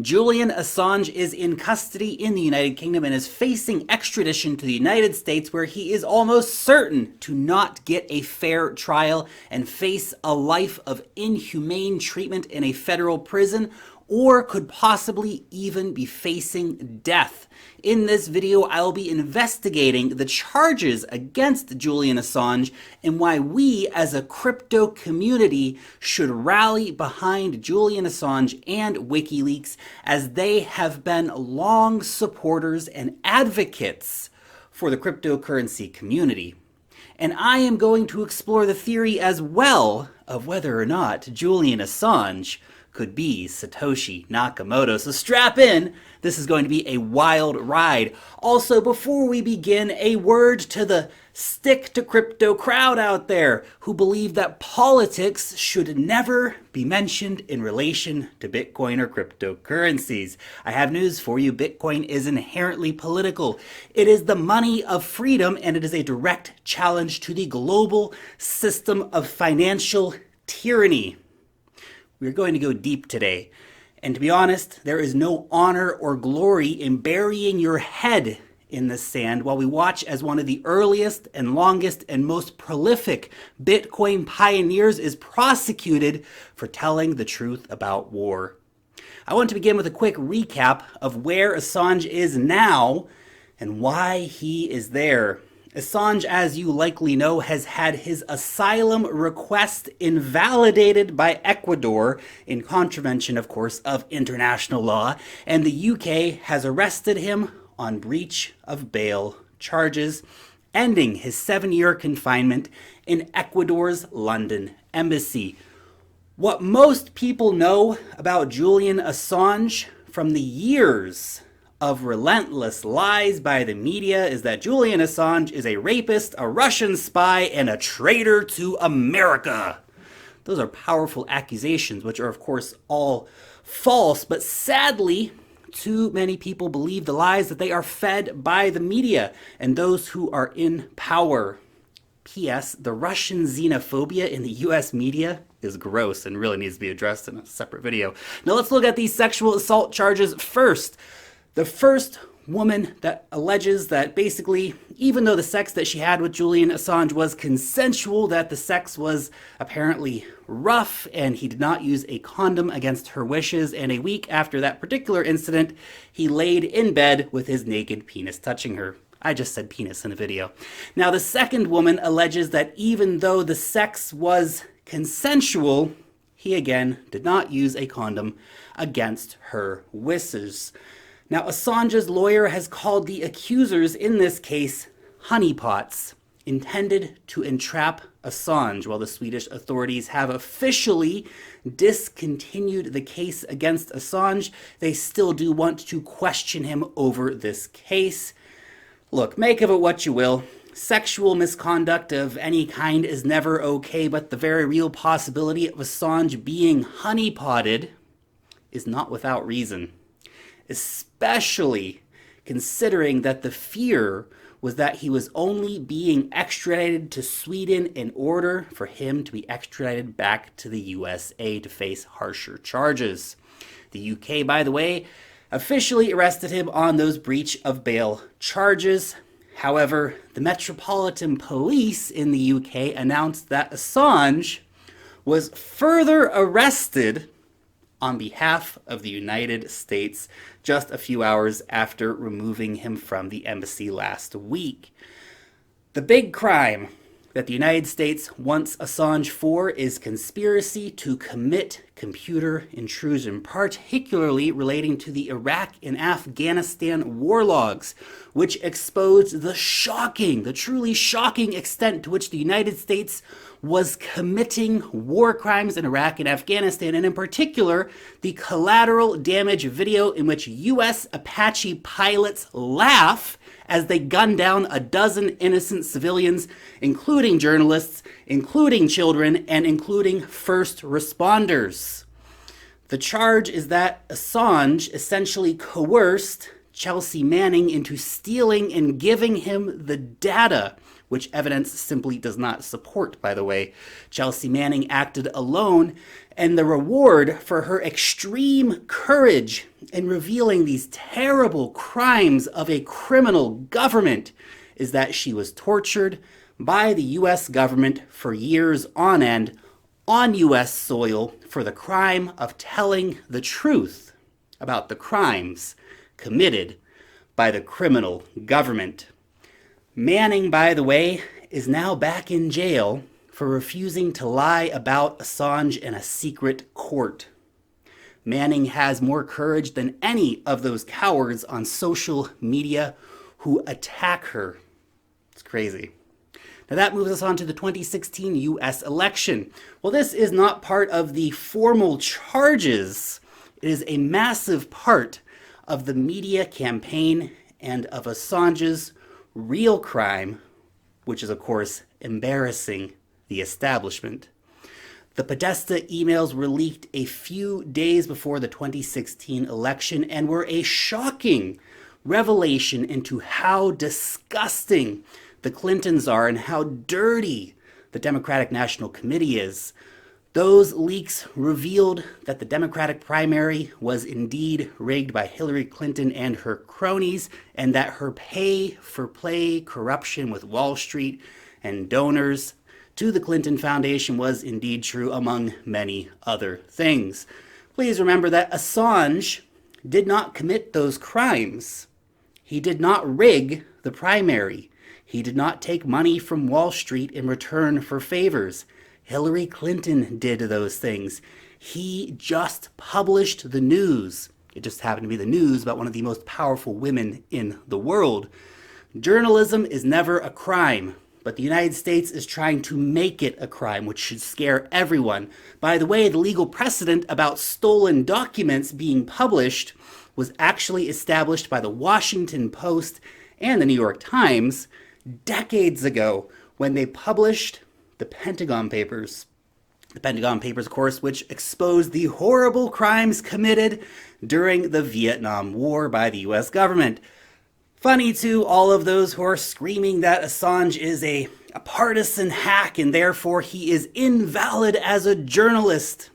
Julian Assange is in custody in the United Kingdom and is facing extradition to the United States, where he is almost certain to not get a fair trial and face a life of inhumane treatment in a federal prison, or could possibly even be facing death. In this video, I'll be investigating the charges against Julian Assange and why we as a crypto community should rally behind Julian Assange and Wikileaks, as they have been long supporters and advocates for the cryptocurrency community. And I am going to explore the theory as well of whether or not Julian Assange could be Satoshi Nakamoto. So strap in, this is going to be a wild ride. Also, before we begin, a word to the stick to crypto crowd out there who believe that politics should never be mentioned in relation to Bitcoin or cryptocurrencies. I have news for you. Bitcoin is inherently political. It is the money of freedom, and it is a direct challenge to the global system of financial tyranny. We're going to go deep today. And to be honest, there is no honor or glory in burying your head in the sand while we watch as one of the earliest and longest and most prolific Bitcoin pioneers is prosecuted for telling the truth about war. I want to begin with a quick recap of where Assange is now and why he is there. Assange, as you likely know, has had his asylum request invalidated by Ecuador in contravention, of course, of international law, and the UK has arrested him on breach of bail charges, ending his 7-year confinement in Ecuador's London embassy. What most people know about Julian Assange from the years of relentless lies by the media is that Julian Assange is a rapist, a Russian spy, and a traitor to America. Those are powerful accusations, which are, of course, all false, but sadly, too many people believe the lies that they are fed by the media and those who are in power. P.S. The Russian xenophobia in the U.S. media is gross and really needs to be addressed in a separate video. Now let's look at these sexual assault charges first. The first woman that alleges that basically, even though the sex that she had with Julian Assange was consensual, that the sex was apparently rough and he did not use a condom against her wishes, and a week after that particular incident, he laid in bed with his naked penis touching her. I just said penis in a video. Now, the second woman alleges that even though the sex was consensual, he again did not use a condom against her wishes. Now, Assange's lawyer has called the accusers in this case honeypots, intended to entrap Assange. While the Swedish authorities have officially discontinued the case against Assange, they still do want to question him over this case. Look, make of it what you will. Sexual misconduct of any kind is never okay, but the very real possibility of Assange being honeypotted is not without reason, especially considering that the fear was that he was only being extradited to Sweden in order for him to be extradited back to the USA to face harsher charges. The UK, by the way, officially arrested him on those breach of bail charges. However, the Metropolitan Police in the UK announced that Assange was further arrested on behalf of the United States just a few hours after removing him from the embassy last week. The big crime that the United States wants Assange for is conspiracy to commit computer intrusion, particularly relating to the Iraq and Afghanistan war logs, which exposed the truly shocking extent to which the United States was committing war crimes in Iraq and Afghanistan, and in particular, the collateral damage video in which U.S. Apache pilots laugh as they gun down a dozen innocent civilians, including journalists, including children, and including first responders. The charge is that Assange essentially coerced Chelsea Manning into stealing and giving him the data which evidence simply does not support, by the way. Chelsea Manning acted alone, and the reward for her extreme courage in revealing these terrible crimes of a criminal government is that she was tortured by the US government for years on end on US soil for the crime of telling the truth about the crimes committed by the criminal government. Manning, by the way, is now back in jail for refusing to lie about Assange in a secret court. Manning has more courage than any of those cowards on social media who attack her. It's crazy. Now that moves us on to the 2016 US election. Well, this is not part of the formal charges. It is a massive part of the media campaign and of Assange's real crime, which is, of course, embarrassing the establishment. The Podesta emails were leaked a few days before the 2016 election and were a shocking revelation into how disgusting the Clintons are and how dirty the Democratic National Committee is. Those leaks revealed that the Democratic primary was indeed rigged by Hillary Clinton and her cronies, and that her pay-for-play corruption with Wall Street and donors to the Clinton Foundation was indeed true, among many other things. Please remember that Assange did not commit those crimes. He did not rig the primary. He did not take money from Wall Street in return for favors. Hillary Clinton did those things. He just published the news. It just happened to be the news about one of the most powerful women in the world. Journalism is never a crime, but the United States is trying to make it a crime, which should scare everyone. By the way, the legal precedent about stolen documents being published was actually established by the Washington Post and the New York Times decades ago when they published the Pentagon Papers. The Pentagon Papers, of course, which exposed the horrible crimes committed during the Vietnam War by the US government. Funny to all of those who are screaming that Assange is a partisan hack and therefore he is invalid as a journalist.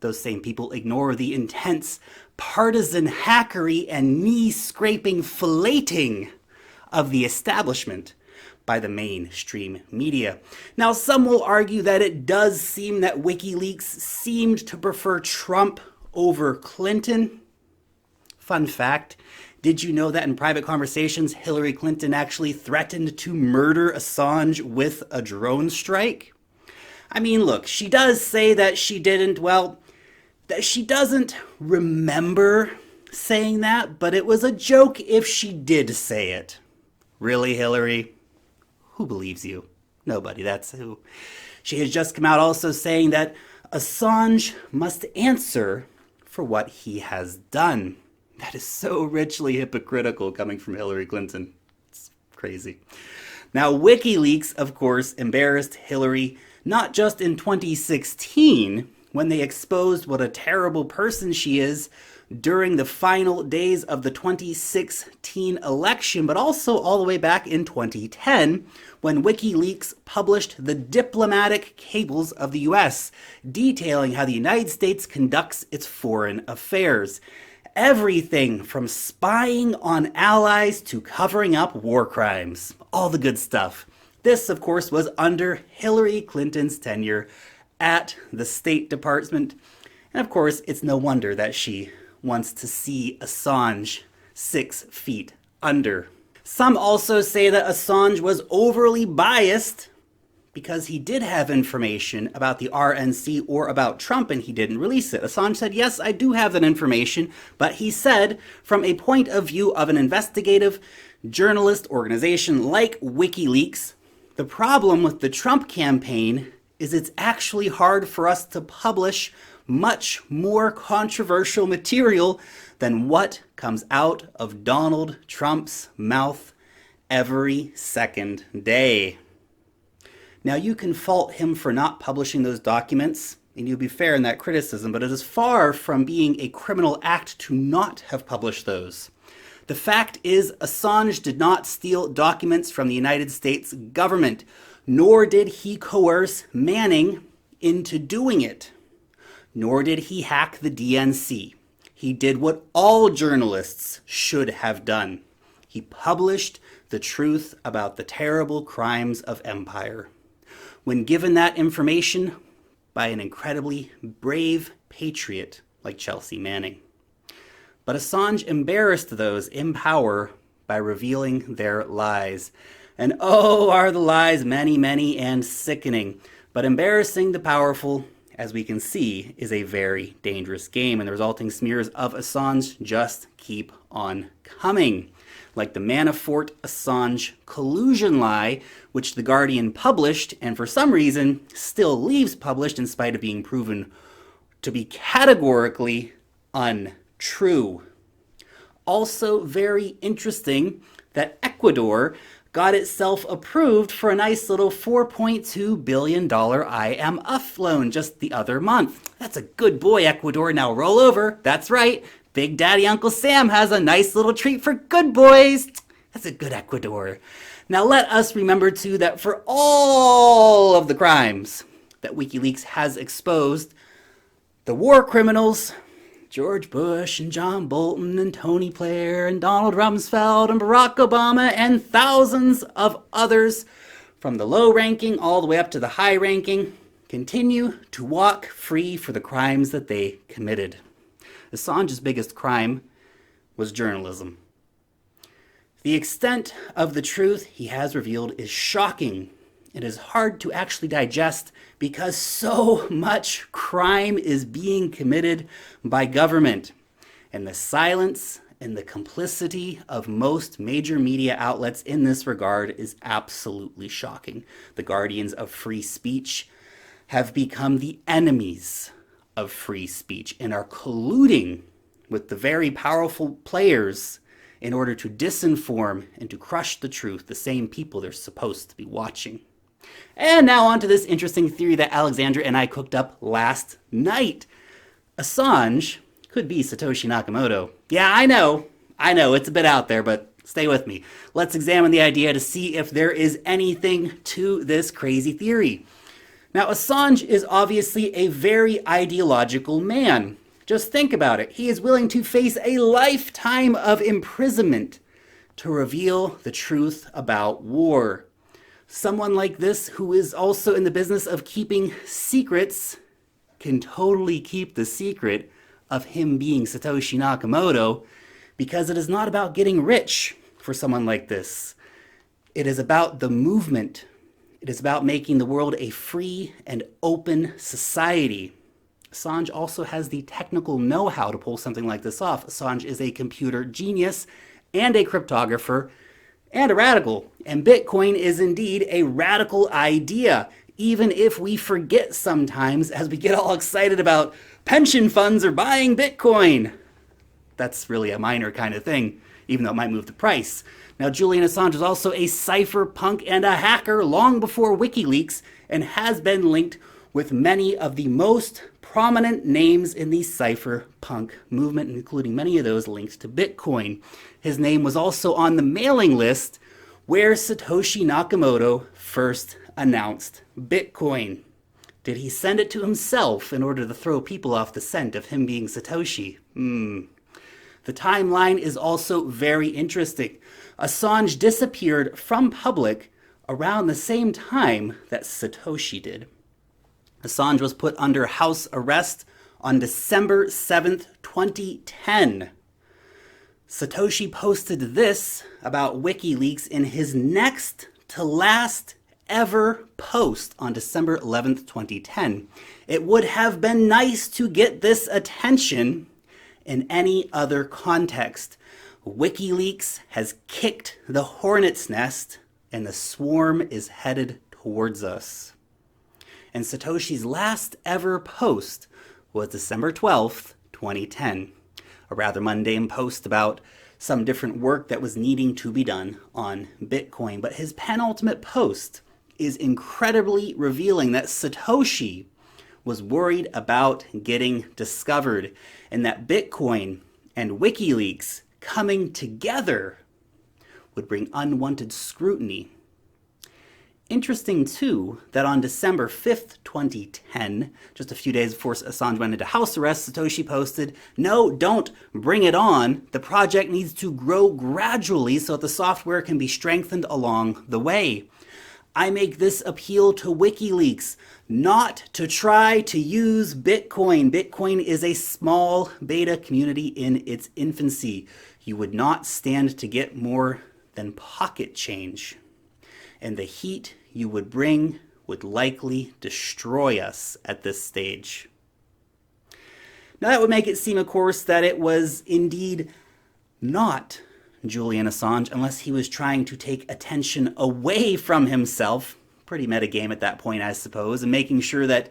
Those same people ignore the intense partisan hackery and knee-scraping filleting of the establishment by the mainstream media. Now, some will argue that it does seem that WikiLeaks seemed to prefer Trump over Clinton. Fun fact, did you know that in private conversations, Hillary Clinton actually threatened to murder Assange with a drone strike? I mean, look, she does say that she didn't, well, that she doesn't remember saying that, but it was a joke if she did say it. Really, Hillary? Who believes you? Nobody, that's who. She has just come out also saying that Assange must answer for what he has done. That is so richly hypocritical coming from Hillary Clinton. It's crazy. Now, WikiLeaks, of course, embarrassed Hillary not just in 2016 when they exposed what a terrible person she is during the final days of the 2016 election, but also all the way back in 2010 when WikiLeaks published the diplomatic cables of the US, detailing how the United States conducts its foreign affairs. Everything from spying on allies to covering up war crimes. All the good stuff. This, of course, was under Hillary Clinton's tenure at the State Department. And of course, it's no wonder that she wants to see Assange 6 feet under. Some also say that Assange was overly biased because he did have information about the RNC or about Trump and he didn't release it. Assange said, yes, I do have that information, but he said, from a point of view of an investigative journalist organization like WikiLeaks, the problem with the Trump campaign is it's actually hard for us to publish much more controversial material than what comes out of Donald Trump's mouth every second day. Now, you can fault him for not publishing those documents and you'd be fair in that criticism, but it is far from being a criminal act to not have published those. The fact is, Assange did not steal documents from the United States government, nor did he coerce Manning into doing it, nor did he hack the DNC. He did what all journalists should have done. He published the truth about the terrible crimes of empire. When given that information by an incredibly brave patriot like Chelsea Manning. But Assange embarrassed those in power by revealing their lies. And oh, are the lies many, many, and sickening. But embarrassing the powerful, as we can see, is a very dangerous game, and the resulting smears of Assange just keep on coming. Like the Manafort Assange collusion lie, which The Guardian published, and for some reason still leaves published in spite of being proven to be categorically untrue. Also very interesting that Ecuador got itself approved for a nice little $4.2 billion IMF loan just the other month. That's a good boy, Ecuador. Now roll over. That's right. Big Daddy Uncle Sam has a nice little treat for good boys. That's a good Ecuador. Now let us remember too that for all of the crimes that Wikileaks has exposed, the war criminals, George Bush and John Bolton and Tony Blair and Donald Rumsfeld and Barack Obama and thousands of others, from the low-ranking all the way up to the high-ranking, continue to walk free for the crimes that they committed. Assange's biggest crime was journalism. The extent of the truth he has revealed is shocking. It is hard to actually digest because so much crime is being committed by government. And the silence and the complicity of most major media outlets in this regard is absolutely shocking. The guardians of free speech have become the enemies of free speech and are colluding with the very powerful players in order to disinform and to crush the truth, the same people they're supposed to be watching. And now on to this interesting theory that Alexandra and I cooked up last night. Assange could be Satoshi Nakamoto. Yeah, I know, it's a bit out there, but stay with me. Let's examine the idea to see if there is anything to this crazy theory. Now, Assange is obviously a very ideological man. Just think about it. He is willing to face a lifetime of imprisonment to reveal the truth about war. Someone like this, who is also in the business of keeping secrets, can totally keep the secret of him being Satoshi Nakamoto, because it is not about getting rich for someone like this. It is about the movement. It is about making the world a free and open society. Assange also has the technical know-how to pull something like this off. Assange is a computer genius and a cryptographer and a radical. And Bitcoin is indeed a radical idea, even if we forget sometimes as we get all excited about pension funds or buying Bitcoin. That's really a minor kind of thing, even though it might move the price. Now, Julian Assange is also a cypherpunk and a hacker long before WikiLeaks, and has been linked with many of the most prominent names in the cypherpunk movement, including many of those linked to Bitcoin. His name was also on the mailing list where Satoshi Nakamoto first announced Bitcoin. Did he send it to himself in order to throw people off the scent of him being Satoshi? The timeline is also very interesting. Assange disappeared from public around the same time that Satoshi did. Assange was put under house arrest on December 7th, 2010. Satoshi posted this about WikiLeaks in his next to last ever post on December 11th, 2010. It would have been nice to get this attention in any other context. WikiLeaks has kicked the hornet's nest and the swarm is headed towards us. And Satoshi's last ever post was December 12th, 2010. A rather mundane post about some different work that was needing to be done on Bitcoin. But his penultimate post is incredibly revealing that Satoshi was worried about getting discovered, and that Bitcoin and Wikileaks coming together would bring unwanted scrutiny. Interesting, too, that on December 5th, 2010, just a few days before Assange went into house arrest, Satoshi posted, "No, don't bring it on. The project needs to grow gradually so that the software can be strengthened along the way. I make this appeal to Wikileaks not to try to use Bitcoin. Bitcoin is a small beta community in its infancy. You would not stand to get more than pocket change. And the heat you would bring would likely destroy us at this stage." Now that would make it seem, of course, that it was indeed not Julian Assange, unless he was trying to take attention away from himself. Pretty metagame at that point, I suppose, and making sure that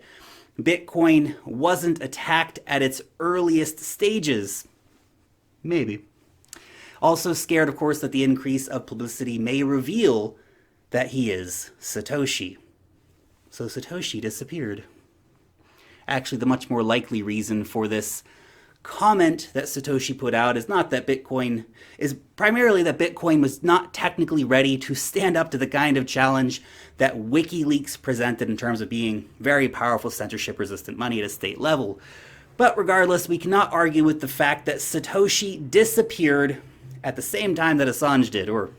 Bitcoin wasn't attacked at its earliest stages. Maybe. Also scared, of course, that the increase of publicity may reveal that he is Satoshi. So Satoshi disappeared. Actually, the much more likely reason for this comment that Satoshi put out is primarily that Bitcoin was not technically ready to stand up to the kind of challenge that WikiLeaks presented in terms of being very powerful censorship-resistant money at a state level. But regardless, we cannot argue with the fact that Satoshi disappeared at the same time that Assange did, or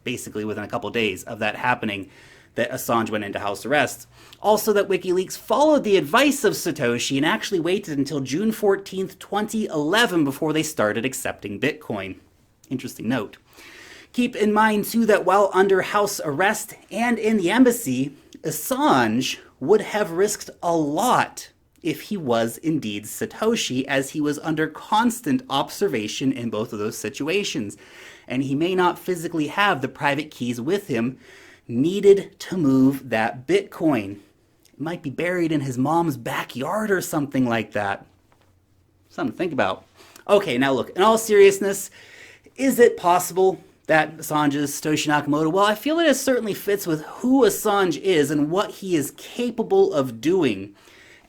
basically within a couple days of that happening, that Assange went into house arrest. Also that WikiLeaks followed the advice of Satoshi and actually waited until June 14th, 2011 before they started accepting Bitcoin. Interesting note. Keep in mind, too, that while under house arrest and in the embassy, Assange would have risked a lot if he was indeed Satoshi, as he was under constant observation in both of those situations. And he may not physically have the private keys with him needed to move that Bitcoin. It might be buried in his mom's backyard or something like that. Something to think about. Okay, now look, in all seriousness, is it possible that Assange is Satoshi Nakamoto? Well, I feel that it certainly fits with who Assange is and what he is capable of doing.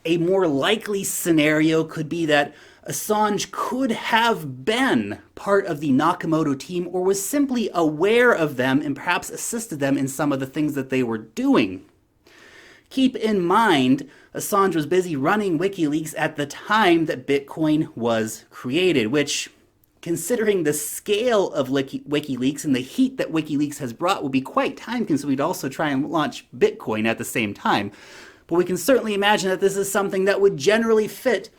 A more likely scenario could be that Assange could have been part of the Nakamoto team or was simply aware of them and perhaps assisted them in some of the things that they were doing. Keep in mind, Assange was busy running WikiLeaks at the time that Bitcoin was created, which, considering the scale of WikiLeaks and the heat that WikiLeaks has brought, will be quite time-consuming to also try and launch Bitcoin at the same time. But we can certainly imagine that this is something that would generally fit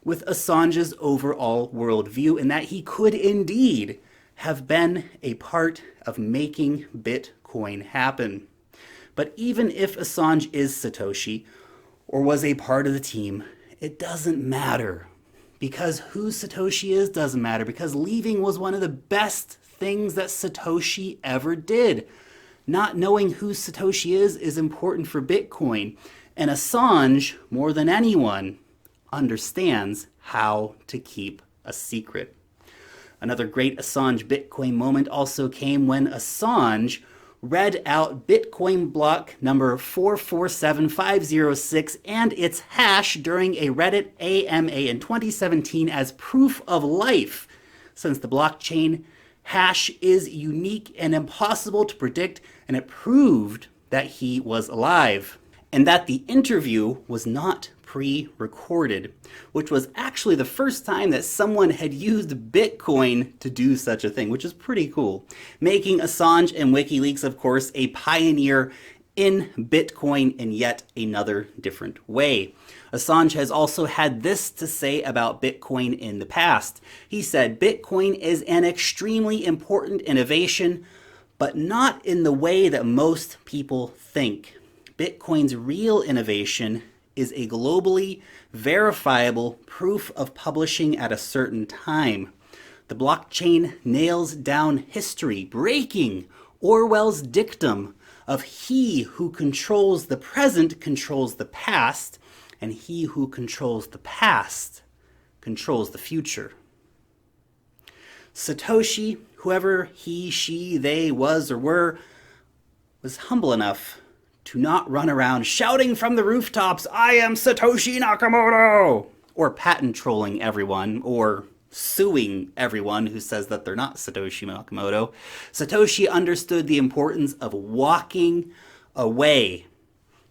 with Assange's overall worldview, and that he could indeed have been a part of making Bitcoin happen. But even if Assange is Satoshi, or was a part of the team, it doesn't matter. Because who Satoshi is doesn't matter, because leaving was one of the best things that Satoshi ever did. Not knowing who Satoshi is important for Bitcoin, and Assange, more than anyone, understands how to keep a secret. Another great Assange Bitcoin moment also came when Assange read out Bitcoin block number 447506 and its hash during a Reddit AMA in 2017 as proof of life, since the blockchain hash is unique and impossible to predict, and it proved that he was alive. And that the interview was not pre-recorded, which was actually the first time that someone had used Bitcoin to do such a thing, which is pretty cool. Making Assange and WikiLeaks, of course, a pioneer in Bitcoin in yet another different way. Assange has also had this to say about Bitcoin in the past. He said, "Bitcoin is an extremely important innovation, but not in the way that most people think. Bitcoin's real innovation is a globally verifiable proof of publishing at a certain time. The blockchain nails down history, breaking Orwell's dictum of he who controls the present controls the past, and he who controls the past controls the future." Satoshi, whoever he, she, they was or were, was humble enough to not run around shouting from the rooftops, "I am Satoshi Nakamoto!" or patent trolling everyone, or suing everyone who says that they're not Satoshi Nakamoto. Satoshi understood the importance of walking away,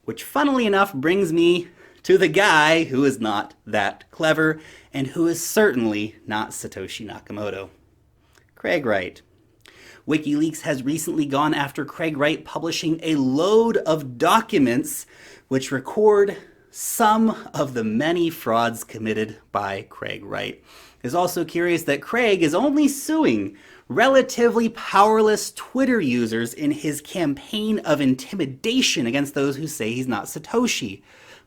which funnily enough brings me to the guy who is not that clever and who is certainly not Satoshi Nakamoto. Craig Wright. Wikileaks has recently gone after Craig Wright, publishing a load of documents which record some of the many frauds committed by Craig Wright. It's also curious that Craig is only suing relatively powerless Twitter users in his campaign of intimidation against those who say he's not Satoshi.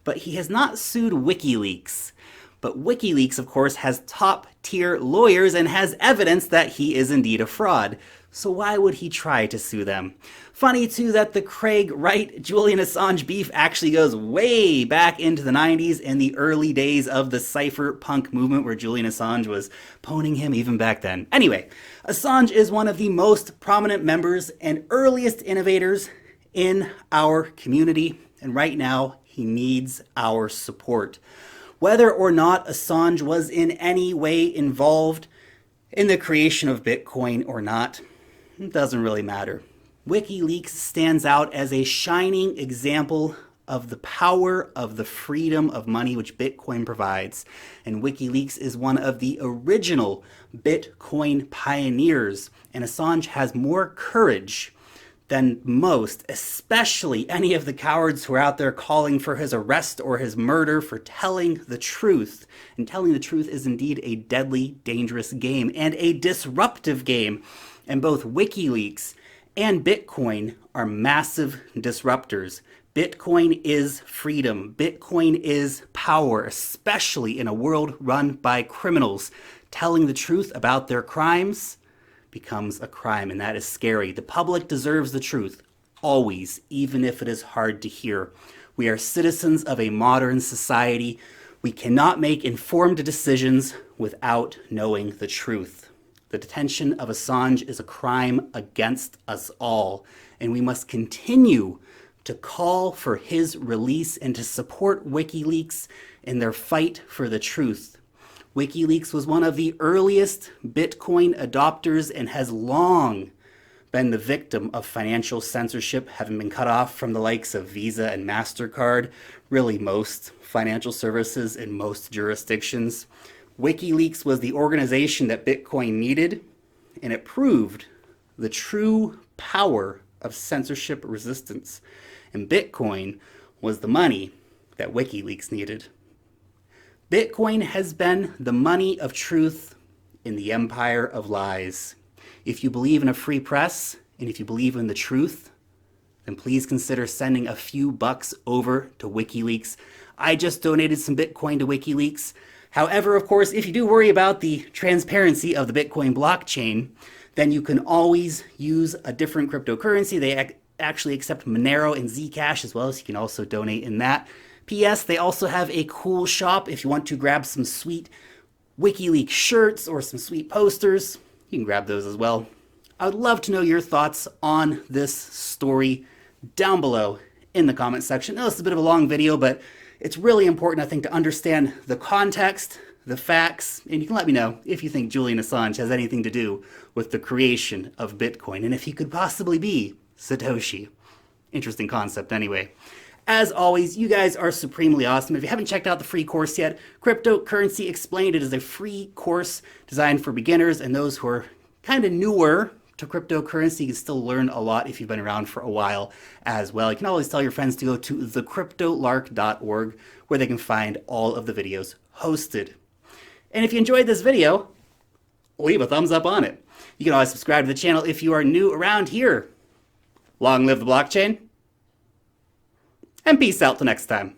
But he has not sued Wikileaks. But Wikileaks, of course, has top-tier lawyers and has evidence that he is indeed a fraud. So why would he try to sue them? Funny, too, that the Craig Wright Julian Assange beef actually goes way back into the 90s and the early days of the cypherpunk movement, where Julian Assange was pwning him even back then. Anyway, Assange is one of the most prominent members and earliest innovators in our community, and right now he needs our support. Whether or not Assange was in any way involved in the creation of Bitcoin or not, it doesn't really matter. WikiLeaks stands out as a shining example of the power of the freedom of money which Bitcoin provides. And WikiLeaks is one of the original Bitcoin pioneers. And Assange has more courage than most, especially any of the cowards who are out there calling for his arrest or his murder for telling the truth. And telling the truth is indeed a deadly, dangerous game and a disruptive game. And both WikiLeaks and Bitcoin are massive disruptors. Bitcoin is freedom. Bitcoin is power, especially in a world run by criminals. Telling the truth about their crimes becomes a crime, and that is scary. The public deserves the truth, always, even if it is hard to hear. We are citizens of a modern society. We cannot make informed decisions without knowing the truth. The detention of Assange is a crime against us all, and we must continue to call for his release and to support WikiLeaks in their fight for the truth. WikiLeaks was one of the earliest Bitcoin adopters and has long been the victim of financial censorship, having been cut off from the likes of Visa and MasterCard, really most financial services in most jurisdictions. WikiLeaks was the organization that Bitcoin needed, and it proved the true power of censorship resistance. And Bitcoin was the money that WikiLeaks needed. Bitcoin has been the money of truth in the empire of lies. If you believe in a free press, and if you believe in the truth, then please consider sending a few bucks over to WikiLeaks. I just donated some Bitcoin to WikiLeaks. However, of course, if you do worry about the transparency of the Bitcoin blockchain, then you can always use a different cryptocurrency. They actually accept Monero and Zcash as well, so you can also donate in that. P.S. They also have a cool shop if you want to grab some sweet WikiLeaks shirts or some sweet posters. You can grab those as well. I would love to know your thoughts on this story down below in the comment section. I know it's a bit of a long video, but it's really important, I think, to understand the context, the facts, and you can let me know if you think Julian Assange has anything to do with the creation of Bitcoin, and if he could possibly be Satoshi. Interesting concept anyway. As always, you guys are supremely awesome. If you haven't checked out the free course yet, Cryptocurrency Explained, it is a free course designed for beginners and those who are kind of newer to cryptocurrency. You can still learn a lot if you've been around for a while as well. You can always tell your friends to go to thecryptolark.org, where they can find all of the videos hosted. And if you enjoyed this video, leave a thumbs up on it. You can always subscribe to the channel if you are new around here. Long live the blockchain, and peace out till next time.